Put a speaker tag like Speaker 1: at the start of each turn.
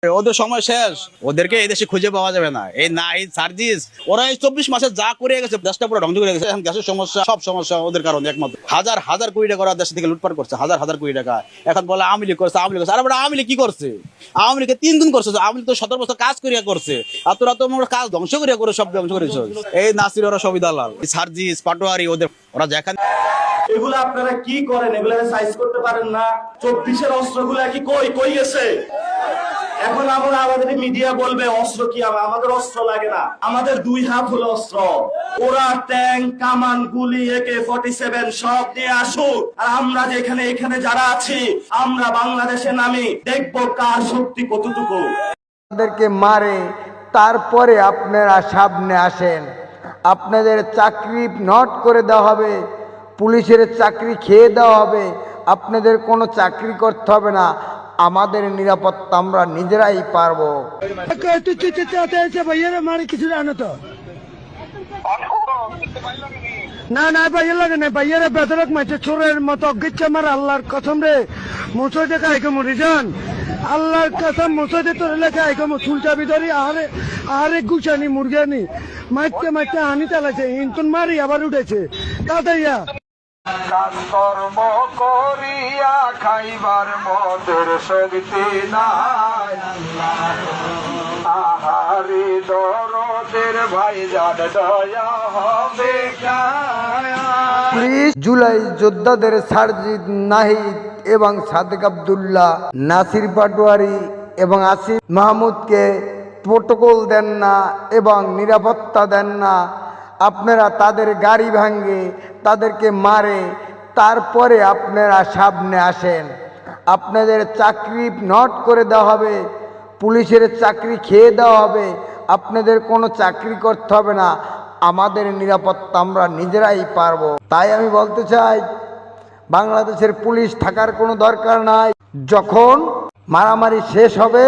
Speaker 1: ওদের সময় শেষ, ওদেরকে এই দেশে খুঁজে পাওয়া যাবে না। এই না এই সার্জিস, ওরা এই 24 মাসে যা করে গেছে, দেশটা পুরো ধ্বংস করে গেছে। এখন গ্যাসের সমস্যা, সব সমস্যা ওদের কারণে একমাত্র। হাজার হাজার কোটি টাকা ওরা দেশ থেকে লুটপাট করছে, হাজার হাজার কোটি টাকা। এখন বলে আওয়ামী লীগ করছে, আওয়ামী লীগ করছে। আরে বেটা, আওয়ামী লীগ কি করছে? আওয়ামী লীগ 3 দিন করছে। আওয়ামী লীগ তো 17 বছর কাজ করিয়া করছে, আর তোরা তো কাজ ধ্বংস করিয়া করে সব ধ্বংস করেছ। এই নাসির, ওরা সবই দালাল। সার্জিস, পাটোয়ারি, ওরা যেখানে
Speaker 2: এগুলো আপনারা কি করেন? এগুলো সাইজ করতে পারেন না? 24-এর অস্ত্রগুলা কি কই গেছে? এখন আমরা আমাদের মিডিয়া বলবে অস্ত্র কি, আমাদের অস্ত্র লাগে না, আমাদের 2 হাত হলো অস্ত্র। ওরা ট্যাঙ্ক, কামান, গুলি, AK-47 সব নিয়ে আসুক, আর আমরা যেখানে এখানে যারা আছি, আমরা বাংলাদেশে নামি দেখবো কার শক্তি কতটুকু।
Speaker 3: তাদেরকে মারে, তারপরে আপনারা সামনে আসেন। আপনাদের চাকরি নট করে দেওয়া হবে, পুলিশের চাকরি খেয়ে দেওয়া হবে, আপনাদের কোনো চাকরি করতে হবে না। আমাদের নিরাপত্তা আমরা নিজেরাই পারবো।
Speaker 4: না না ভাইয়ের লাগে না, ভাইয়ের বেদরক মাঝে চোরের মতো অজ্ঞিচ্ছে আমার আল্লাহর কসম রে, মুসইদে কাইকে মরিজান, আল্লাহর কসম মুসইদে তোর লেখা আইকম চুলটা ভিতরে আরে গুছানি মুরগানি মাইতে আনি চালাছে, ইনতুন মারি আবার উঠেছে তাতাইয়া।
Speaker 5: কর্ম করিয়া খাইবার মতের শক্তি নাই, আহারি দরদের ভাই জান দয়া হবে
Speaker 3: পুলিশ জুলাই যোদ্ধাদের সার্জিদ নাহিদ এবং সাদেক আব্দুল্লাহ, নাসির পাটোয়ারি এবং আসিফ মাহমুদকে প্রোটোকল দেন না এবং নিরাপত্তা দেন না। আপনারা তাদের গাড়ি ভাঙে, তাদেরকে মারে, তারপরে আপনারা সামনে আসেন। আপনাদের চাকরি নট করে দেওয়া হবে, পুলিশের চাকরি খেয়ে দেওয়া হবে, আপনাদের কোনো চাকরি করতে হবে না। আমাদের নিরাপত্তা আমরা নিজেরাই পারবো। তাই আমি বলতে চাই, বাংলাদেশের পুলিশ থাকার কোনো দরকার নাই। যখন মারামারি শেষ হবে